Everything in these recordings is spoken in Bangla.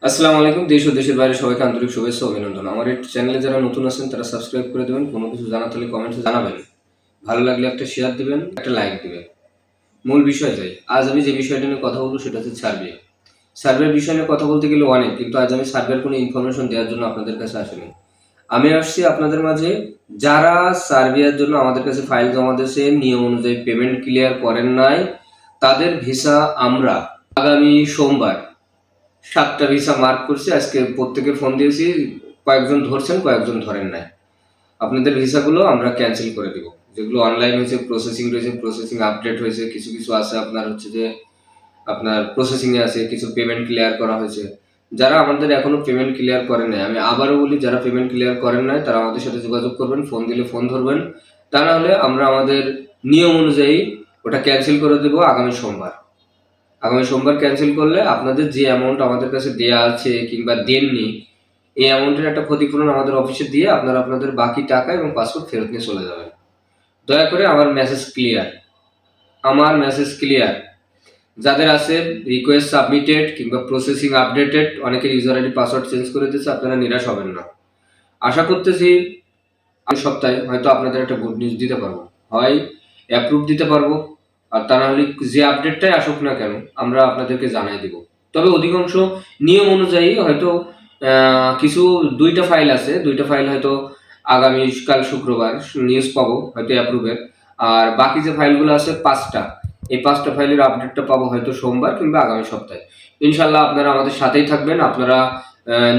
আসসালামু আলাইকুম। দেশ ও দেশের বাইরে সবাইকে আন্তরিক শুভেচ্ছা ও অভিনন্দন। আমার এই চ্যানেলে যারা নতুন আছেন তারা সাবস্ক্রাইব করে দেবেন। কোনো কিছু জানার থাকলে কমেন্টসে জানাবেন। ভালো লাগলে একটা শেয়ার দিবেন, একটা লাইক দিবেন। মূল বিষয় যাই। আজ আমি যে বিষয়টা নিয়ে কথা বলবো সেটা হচ্ছে সার্ভে। সার্ভের বিষয় নিয়ে কথা বলতে গেলে অনেক, কিন্তু আজ আমি সার্ভের কোনো ইনফরমেশন দেওয়ার জন্য আপনাদের কাছে আসিনি। আমি আসছি আপনাদের মাঝে যারা সার্ভের জন্য আমাদের কাছে ফাইল জমা দিয়েছেন, নিয়ম অনুযায়ী পেমেন্ট ক্লিয়ার করেন নাই, তাদের ভিসা আমরা আগামী সোমবার 7টা ভিসা মার্ক করছি। আজকে প্রত্যেকের ফোন দিয়েছি, কয়েকজন ধরছেন কয়েকজন ধরেন নাই। আপনাদের ভিসাগুলো আমরা ক্যান্সেল করে দিব। যেগুলো অনলাইন হয়েছে, প্রসেসিং রয়েছে, প্রসেসিং আপডেট হয়েছে, কিছু কিছু আছে আপনার হচ্ছে যে আপনার প্রসেসিংয়ে আছে, কিছু পেমেন্ট ক্লিয়ার করা হয়েছে। যারা আমাদের এখনো পেমেন্ট ক্লিয়ার করেন নাই, আমি আবারও বলি, যারা পেমেন্ট ক্লিয়ার করেন নাই তারা আমাদের সাথে যোগাযোগ করবেন। ফোন দিলে ফোন ধরবেন, তা না হলে আমরা আমাদের নিয়ম অনুযায়ী ওটা ক্যান্সেল করে দেবো আগামী সোমবার। আগামী সোমবার ক্যান্সেল করলে আপনাদের যে অ্যামাউন্ট আমাদের কাছে দেয়া আছে কিংবা দেননি, এই অ্যামাউন্টের একটা ক্ষতিপূরণ আমাদের অফিসে দিয়ে আপনারা আপনাদের বাকি টাকা এবং পাসপোর্ট ফেরত নিয়ে চলে যাবেন। দয়া করে আমার মেসেজ ক্লিয়ার। যাদের আছে রিকোয়েস্ট সাবমিটেড কিংবা প্রসেসিং আপডেটেড, অনেকের ইউজার আইডি পাসওয়ার্ড চেঞ্জ করে দিয়েছে, আপনারা নিরাশ হবেন না। আশা করতেছি আমি সপ্তাহে হয়তো আপনাদের একটা গুড নিউজ দিতে পারবো, হয় অ্যাপ্রুভ দিতে পারবো, আর তা না হলে যে আপডেটটাই আসুক না কেন আমরা আপনাদেরকে জানাই দিব। তবে অধিকাংশ নিয়ম অনুযায়ী হয়তো কিছু 2টা ফাইল আছে, 2টা ফাইল হয়তো আগামীকাল শুক্রবার নিউজ পাবো হয়তো অ্যাপ্রুভের। আর বাকি যে ফাইলগুলো আছে 5টা, এই 5টা ফাইলের আপডেটটা পাবো হয়তো সোমবার কিংবা আগামী সপ্তাহে। ইনশাল্লাহ আপনারা আমাদের সাথেই থাকবেন। আপনারা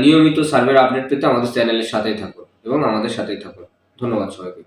নিয়মিত সার্ভের আপডেট পেতে আমাদের চ্যানেলের সাথেই থাকুন এবং আমাদের সাথেই থাকুন। ধন্যবাদ সবাইকে।